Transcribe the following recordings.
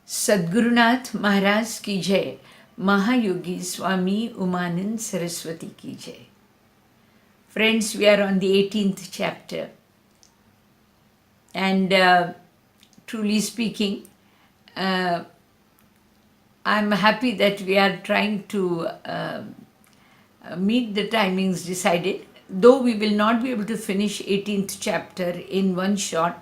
सद्गुरुनाथ महाराज की जय, Mahayogi Swami Umanand Saraswati ki jai. Friends, we are on the 18th chapter, and truly speaking, I'm happy that we are trying to meet the timings decided. Though we will not be able to finish 18th chapter in one shot,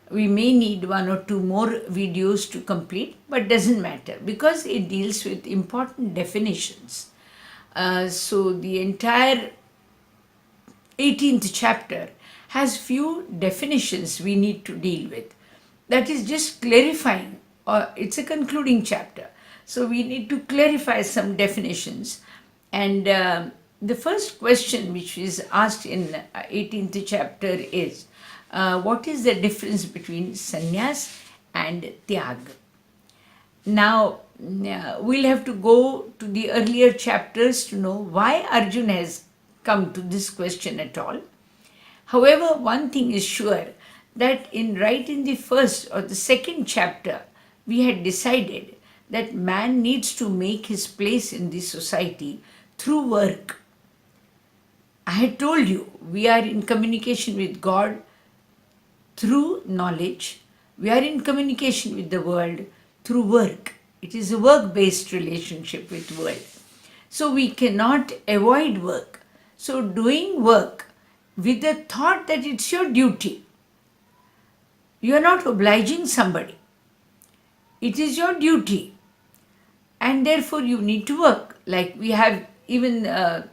we may need one or two more videos to complete, but doesn't matter because it deals with important definitions. So the entire 18th chapter has few definitions we need to deal with. That is just clarifying, or it's a concluding chapter. So we need to clarify some definitions. And the first question which is asked in 18th chapter is, what is the difference between sannyas and tyag? Now, we'll have to go to the earlier chapters to know why Arjuna has come to this question at all. However, one thing is sure, that right in the first or the second chapter, we had decided that man needs to make his place in the society through work. I had told you, we are in communication with God through knowledge. We are in communication with the world through work. It is a work-based relationship with world. So we cannot avoid work. So doing work with the thought that it's your duty. You are not obliging somebody. It is your duty. And therefore you need to work. Like we have even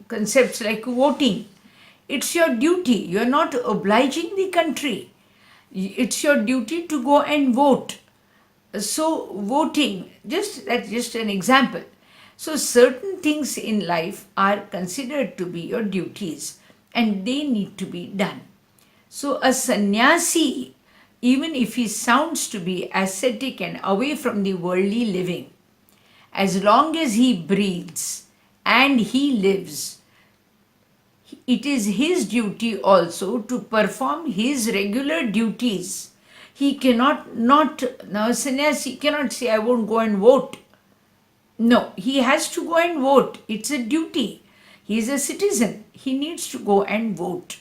concepts like voting. It's your duty. You are not obliging the country. It's your duty to go and vote. So voting, that's just an example. So certain things in life are considered to be your duties and they need to be done. So a sannyasi, even if he sounds to be ascetic and away from the worldly living, as long as he breathes and he lives, it is his duty also to perform his regular duties. He cannot now sannyasi cannot say, I won't go and vote. No, he has to go and vote. It's a duty. He is a citizen. He needs to go and vote.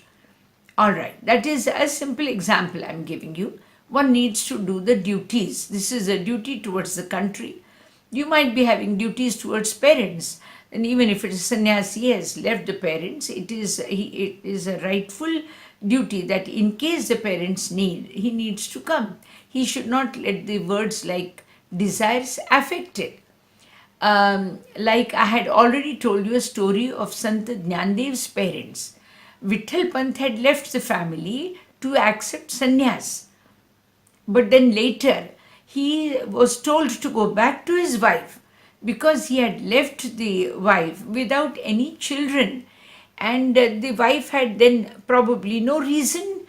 Alright, that is a simple example I'm giving you. One needs to do the duties. This is a duty towards the country. You might be having duties towards parents. And even if it is sannyasi, he has left the parents, it is a rightful duty that in case the parents need, he needs to come. He should not let the words like desires affect it. Like I had already told you a story of Sant Jnandev's parents. Vitthal Pant had left the family to accept sannyas. But then later, he was told to go back to his wife because he had left the wife without any children. And the wife had then probably no reason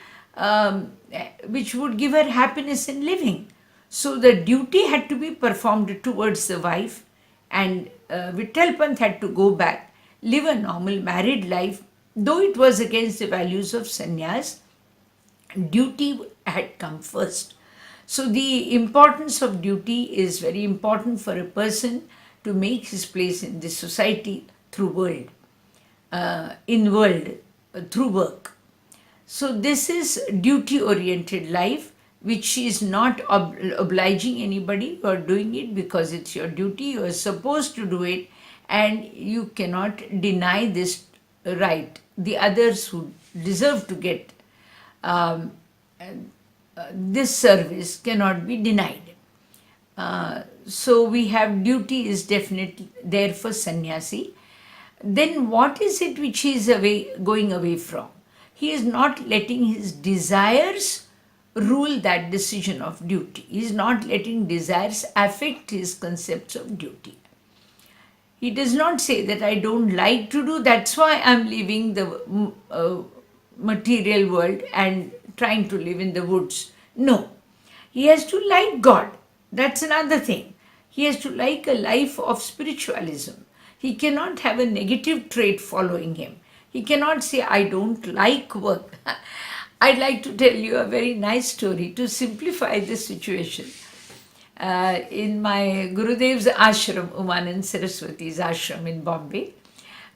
which would give her happiness in living. So the duty had to be performed towards the wife, and Vitthal Pant had to go back, live a normal married life. Though it was against the values of sannyas, duty had come first. So the importance of duty is very important for a person to make his place in this society through world, through work. So this is duty-oriented life, which is not obliging anybody. You are doing it because it's your duty. You are supposed to do it, and you cannot deny this right. The others who deserve to get this service cannot be denied. So we have duty is definitely there for sannyasi. Then what is it which he is going away from? He is not letting his desires rule that decision of duty. He is not letting desires affect his concepts of duty. He does not say that I don't like to do, that's why I'm leaving the material world and trying to live in the woods. No. He has to like God. That's another thing. He has to like a life of spiritualism. He cannot have a negative trait following him. He cannot say, I don't like work. I'd like to tell you a very nice story to simplify this situation. in my Gurudev's ashram, Umanand Saraswati's ashram in Bombay.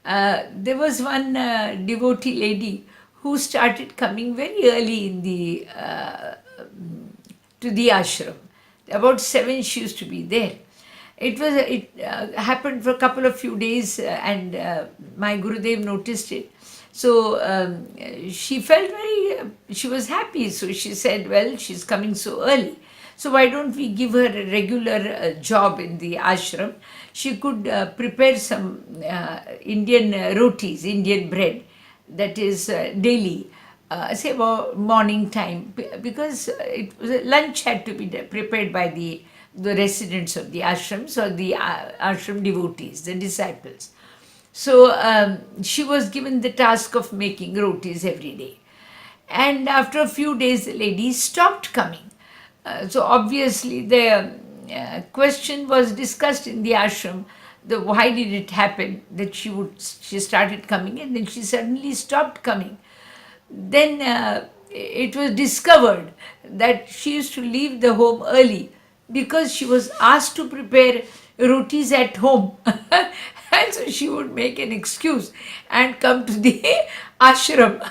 There was one devotee lady who started coming very early in the to the ashram. About 7 she used to be there. It happened for a couple of few days, and my Gurudev noticed it. So she felt she was happy. So she said, well, she's coming so early, so why don't we give her a regular job in the ashram? She could prepare some Indian rotis, Indian bread, that is daily, say about morning time, because lunch had to be prepared by the residents of the ashrams or the ashram devotees, the disciples. So she was given the task of making rotis every day. And after a few days, the lady stopped coming. So obviously the question was discussed in the ashram. Why did it happen that she started coming and then she suddenly stopped coming? Then it was discovered that she used to leave the home early because she was asked to prepare rotis at home. And so she would make an excuse and come to the ashram.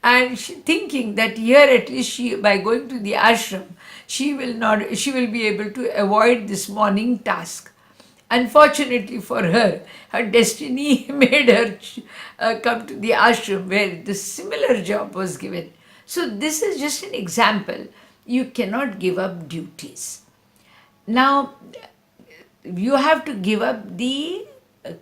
And thinking that here at least by going to the ashram, she will be able to avoid this morning task. Unfortunately for her, her destiny made her come to the ashram where the similar job was given. So this is just an example. You cannot give up duties. Now, you have to give up the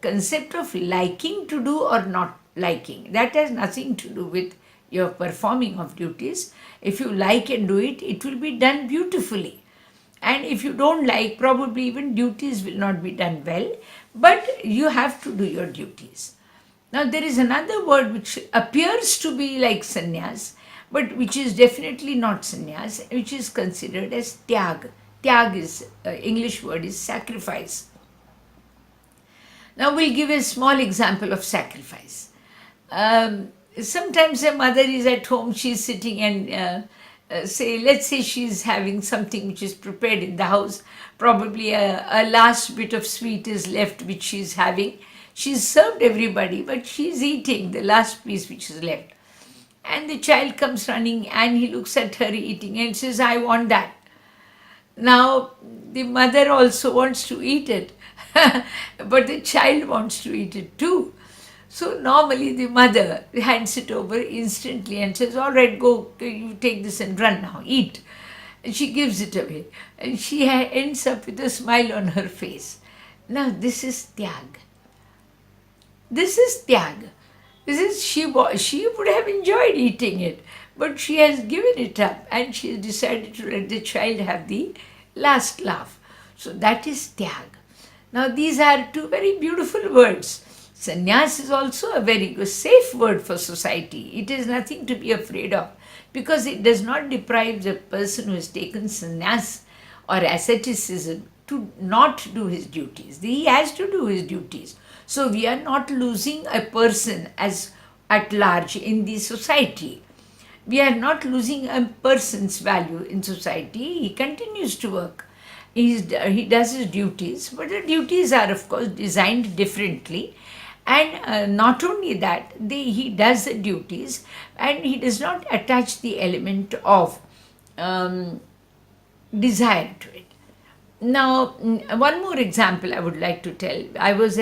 concept of liking to do or not liking. That has nothing to do with your performing of duties. If you like and do it, it will be done beautifully. And if you don't like, probably even duties will not be done well, but you have to do your duties. Now, there is another word which appears to be like sannyas, but which is definitely not sannyas, which is considered as tyag. Tyag is, English word is sacrifice. Now, we'll give a small example of sacrifice. Sometimes a mother is at home, she's sitting and let's say she's having something which is prepared in the house, probably a last bit of sweet is left which she's having. She's served everybody, but she's eating the last piece which is left. And the child comes running and he looks at her eating and says, I want that. Now, the mother also wants to eat it, but the child wants to eat it too. So normally the mother hands it over instantly and says, all right, go, you take this and run now, eat. And she gives it away. And she ends up with a smile on her face. Now this is tyag. This is tyag. This is, she would have enjoyed eating it, but she has given it up and she has decided to let the child have the last laugh. So that is tyag. Now these are two very beautiful words. Sannyas is also a very good, safe word for society. It is nothing to be afraid of because it does not deprive the person who has taken sannyas or asceticism to not do his duties. He has to do his duties. So we are not losing a person as at large in the society. We are not losing a person's value in society. He continues to work. He does his duties, but the duties are of course designed differently. And not only that, he does the duties and he does not attach the element of desire to it. Now, one more example I would like to tell. I was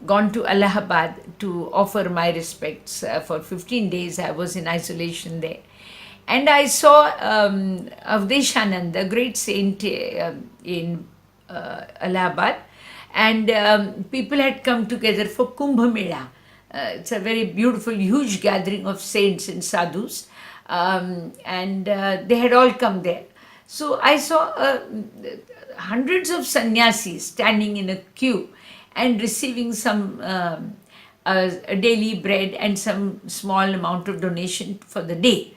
gone to Allahabad to offer my respects for 15 days. I was in isolation there. And I saw Avdeshanand, the great saint in Allahabad. And people had come together for Kumbh Mela. It's a very beautiful, huge gathering of saints and sadhus. And they had all come there. So I saw hundreds of sannyasis standing in a queue and receiving some a daily bread and some small amount of donation for the day.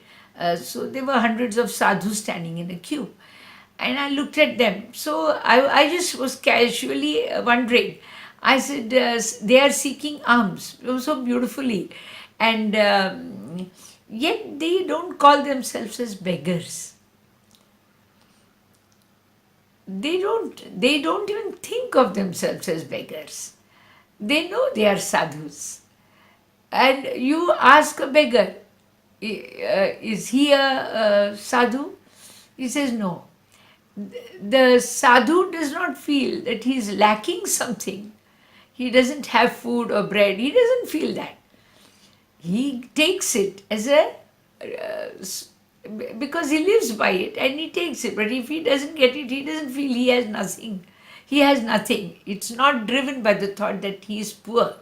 So there were hundreds of sadhus standing in a queue. And I looked at them. So I just was casually wondering. I said, they are seeking alms so beautifully. And yet they don't call themselves as beggars. they don't even think of themselves as beggars. They know they are sadhus. And you ask a beggar, is he a sadhu? He says no. The sadhu does not feel that he is lacking something. He doesn't have food or bread. He doesn't feel that. He takes it as a because he lives by it and he takes it. But if he doesn't get it, he doesn't feel he has nothing. He has nothing. It's not driven by the thought that he is poor.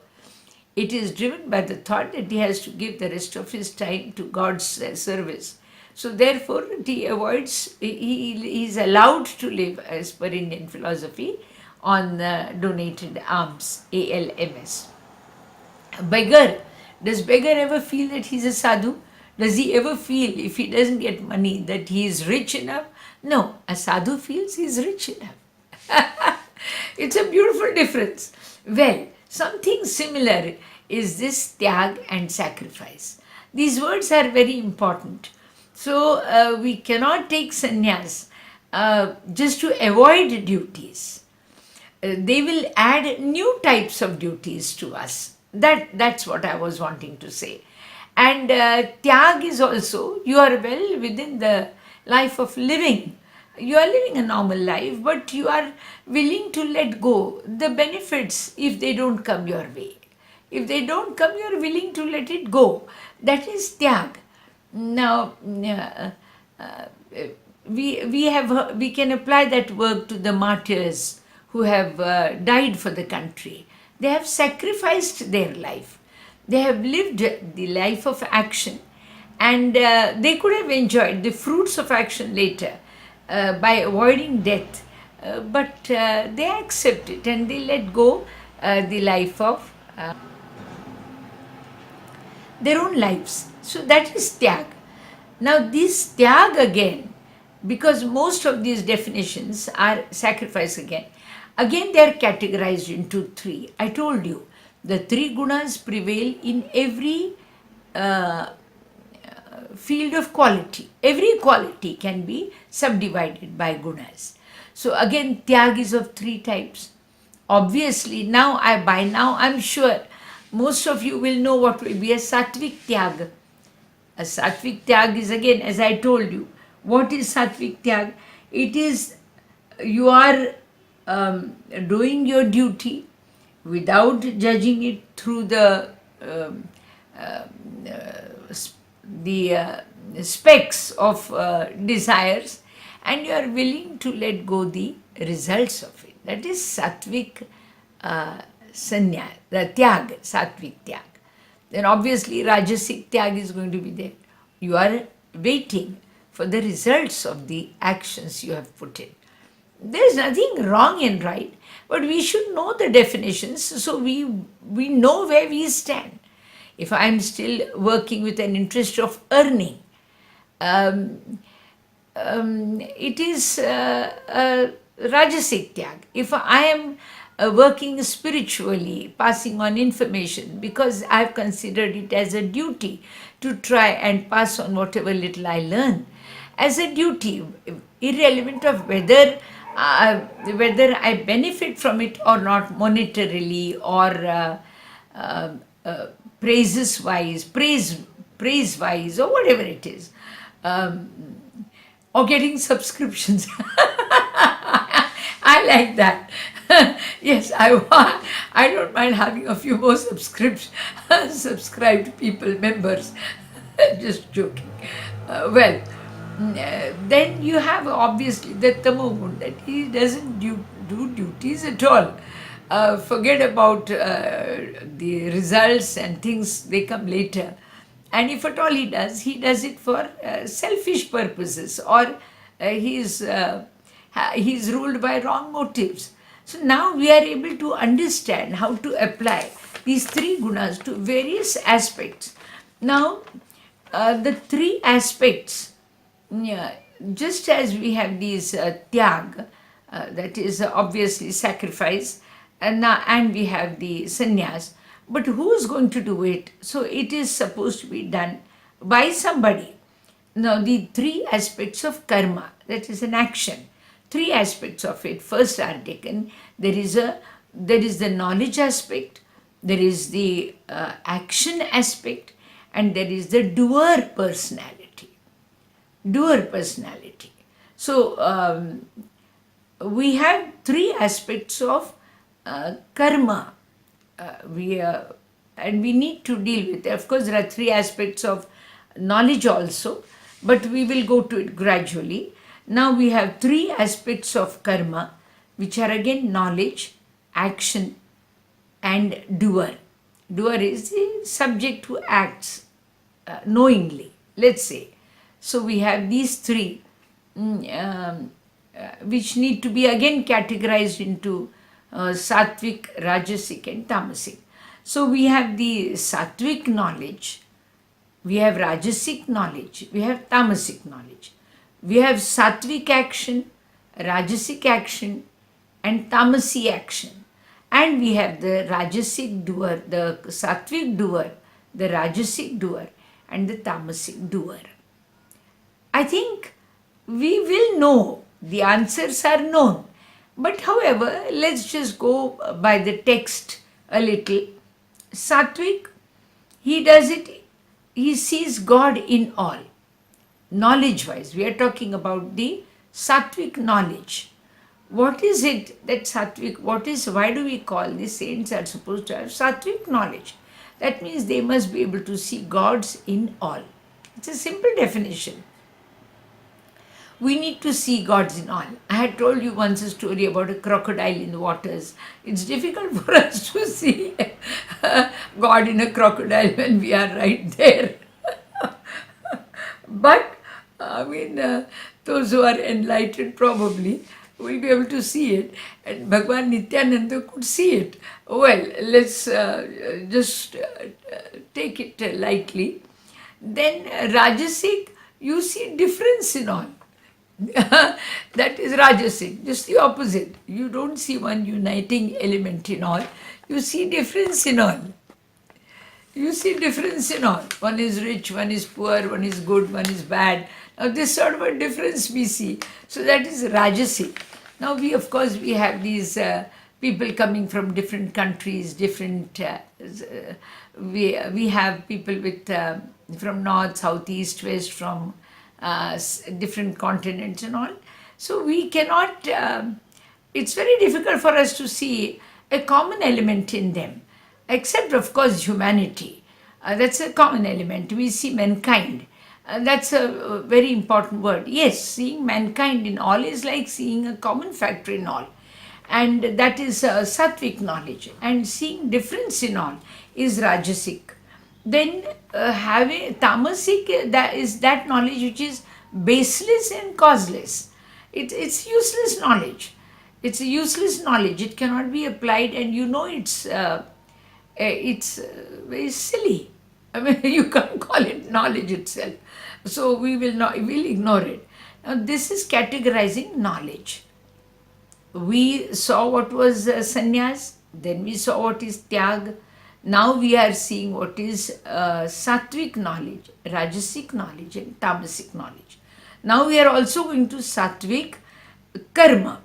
It is driven by the thought that he has to give the rest of his time to God's service. So therefore, he avoids, he is allowed to live, as per Indian philosophy, on donated alms, ALMS. A beggar, does beggar ever feel that he's a sadhu? Does he ever feel, if he doesn't get money, that he is rich enough? No, a sadhu feels he is rich enough. It's a beautiful difference. Well, something similar is this tyag and sacrifice. These words are very important. So we cannot take sannyas just to avoid duties. They will add new types of duties to us. That's what I was wanting to say. And tyag is also, you are well within the life of living. You are living a normal life, but you are willing to let go the benefits if they don't come your way. If they don't come, you are willing to let it go. That is tyag. Now, we can apply that work to the martyrs who have died for the country. They have sacrificed their life. They have lived the life of action, and they could have enjoyed the fruits of action later by avoiding death. But they accept it and they let go the life of their own lives. So that is tyag. Now this tyag again, because most of these definitions are sacrifice again they are categorized into three. I told you, the three gunas prevail in every field of quality. Every quality can be subdivided by gunas. So again, tyag is of three types. Obviously, by now I'm sure most of you will know what will be a sattvic tyag. A sattvic tyag is, again, as I told you, what is sattvic tyag? It is you are doing your duty without judging it through the specs of desires, and you are willing to let go the results of it. That is sattvic sanyas, the tyag, sattvic tyag. Then obviously rajasic tyag is going to be there. You are waiting for the results of the actions you have put in. There is nothing wrong and right, but we should know the definitions so we know where we stand. If I am still working with an interest of earning, it is rajasic tyag. If I am working spiritually, passing on information, because I have considered it as a duty to try and pass on whatever little I learn, as a duty, irrelevant of whether I benefit from it or not monetarily or praise-wise, or whatever it is, or getting subscriptions. I like that. Yes, I don't mind having a few more subscribed people, members. Just joking. Then you have obviously the tamogun, that he doesn't do duties at all. Forget about the results and things, they come later. And if at all he does it for selfish purposes, or he's ruled by wrong motives. So now we are able to understand how to apply these three gunas to various aspects. Now, the three aspects, just as we have these tyag, that is obviously sacrifice, and we have the sannyas, but who is going to do it? So it is supposed to be done by somebody. Now the three aspects of karma, that is an action. three aspects of it first are taken. There is the knowledge aspect, there is the action aspect, and there is the doer personality. Doer personality. So we have three aspects of karma. And we need to deal with it. Of course, there are three aspects of knowledge also, but we will go to it gradually. Now we have three aspects of karma, which are again knowledge, action, and doer. Doer is the subject who acts knowingly, let's say. So we have these three, which need to be again categorized into sattvic, rajasic, and tamasic. So we have the sattvic knowledge, we have rajasic knowledge, we have tamasic knowledge. We have sattvic action, rajasic action, and tamasi action. And we have the rajasic doer, the sattvic doer, the rajasic doer, and the tamasic doer. I think we will know, the answers are known. But however, let's just go by the text a little. Sattvic, he does it, he sees God in all. Knowledge-wise, we are talking about the sattvic knowledge. What is it that sattvic, why do we call the saints are supposed to have sattvic knowledge? That means they must be able to see gods in all. It's a simple definition. We need to see gods in all. I had told you once a story about a crocodile in the waters. It's difficult for us to see God in a crocodile when we are right there. But, I mean, those who are enlightened probably will be able to see it. And Bhagwan Nityananda could see it. Well, let's just take it lightly. Then Rajasic, you see difference in all. That is Rajasic, just the opposite. You don't see one uniting element in all. You see difference in all. You see difference in all. One is rich, one is poor, one is good, one is bad. Now this sort of a difference we see. So that is Rajasic. Now we, of course, we have these people coming from different countries, different, we have people with from north, south, east, west, from different continents and all. So we cannot, it's very difficult for us to see a common element in them, except of course humanity. That's a common element. We see mankind. That's a very important word. Yes, seeing mankind in all is like seeing a common factor in all. And that is sattvic knowledge. And seeing difference in all is rajasic. Then having tamasic, that is that knowledge which is baseless and causeless. It's useless knowledge. It's a useless knowledge. It cannot be applied, and you know it's very silly. I mean, you can't call it knowledge itself. So we'll ignore it. Now this is categorizing knowledge. We saw what was sannyas, then we saw what is tyag. Now we are seeing what is sattvic knowledge, rajasic knowledge, and tamasic knowledge. Now we are also going to sattvic karma,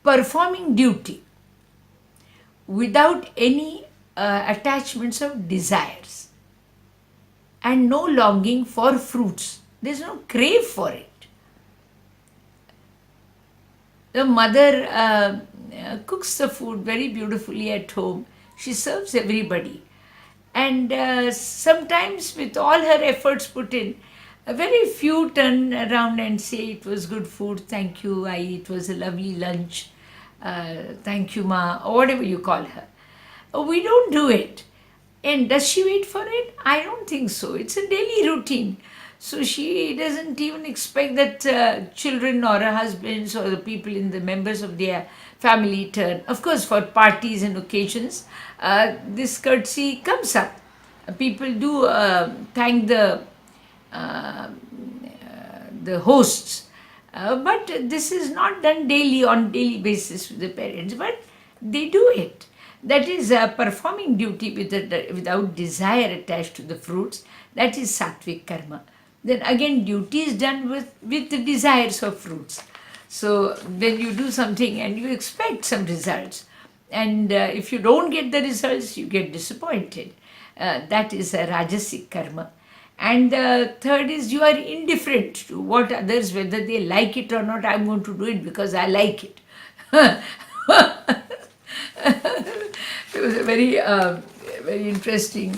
performing duty without any attachments of desires and no longing for fruits. There's no crave for it. The mother cooks the food very beautifully at home. She serves everybody. And sometimes with all her efforts put in, very few turn around and say, it was good food, thank you, it was a lovely lunch, thank you ma, or whatever you call her. We don't do it. And does she wait for it? I don't think so. It's a daily routine. So she doesn't even expect that children or her husbands or the people in the members of their family turn. Of course, for parties and occasions, this courtesy comes up. People do thank the hosts. But this is not done daily, on daily basis with the parents, but they do it. That is performing duty without desire attached to the fruits. That is sattvic karma. Then again, duty is done with the desires of fruits. So then you do something and you expect some results. And if you don't get the results, you get disappointed. That is a Rajasic karma. And the third is you are indifferent to what others, whether they like it or not. I'm going to do it because I like it. He was a very interesting,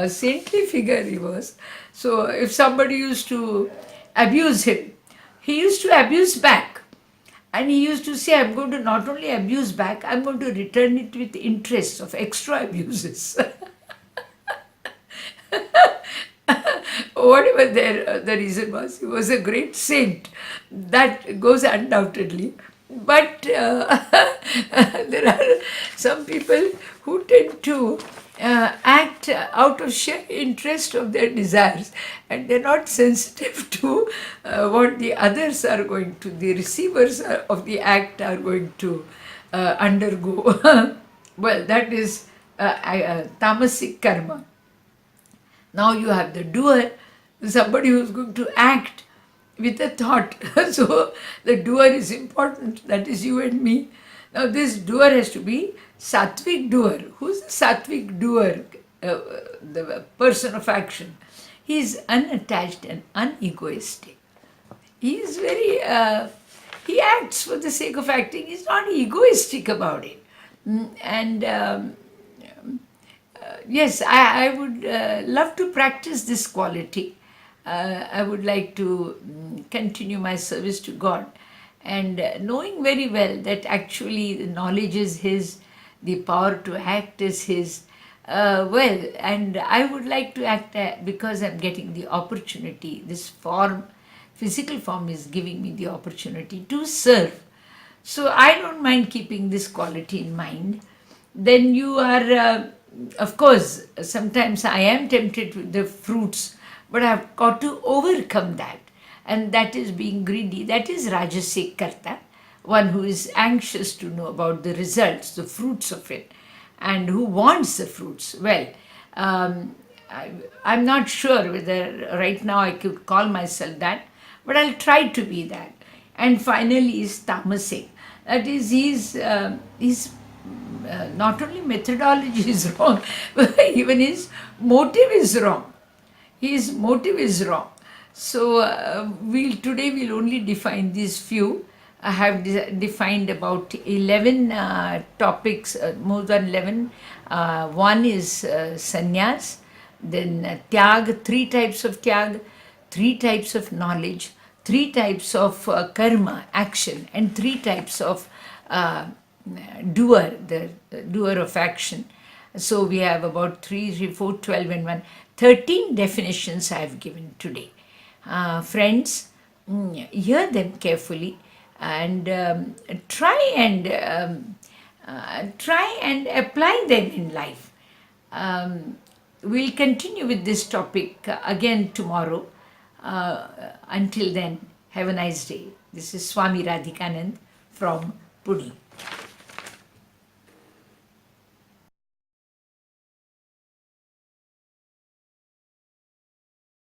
saintly figure he was. So if somebody used to abuse him, he used to abuse back. And he used to say, I'm going to not only abuse back, I'm going to return it with interest of extra abuses. Whatever the reason was, he was a great saint. That goes undoubtedly. But there are some people who tend to act out of sheer interest of their desires, and they're not sensitive to what the others are going to, the receivers of the act are going to undergo. Well, that is tamasic karma. Now you have the doer, somebody who's going to act with a thought. So the doer is important, that is you and me. Now this doer has to be sattvic doer. Who's the sattvic doer? The person of action. He is unattached and unegoistic. He is he acts for the sake of acting. He's not egoistic about it. And yes, I would love to practice this quality. I would like to continue my service to God, and knowing very well that actually the knowledge is His, the power to act is His. Well, and I would like to act because I'm getting the opportunity. This form, physical form, is giving me the opportunity to serve. So I don't mind keeping this quality in mind. Then you are, of course, sometimes I am tempted with the fruits, but I've got to overcome that. And that is being greedy. That is Rajasic Karta, one who is anxious to know about the results, the fruits of it, and who wants the fruits. Well, I'm not sure whether right now I could call myself that, but I'll try to be that. And finally is Tamasic. That is, he's not only methodology is wrong, but even his motive is wrong. His motive is wrong. So today we'll only define these few. I have defined about 11 topics, more than 11. One is SANYAS, then TYAG, 3 types of TYAG, 3 types of knowledge, 3 types of karma, action, and 3 types of doer, the doer of action. So we have about 3, 3, 4, 12 and 1. 13 definitions I have given today. Friends, hear them carefully and try and apply them in life. We'll continue with this topic again tomorrow. Until then, have a nice day. This is Swami Radhikanand from Pune.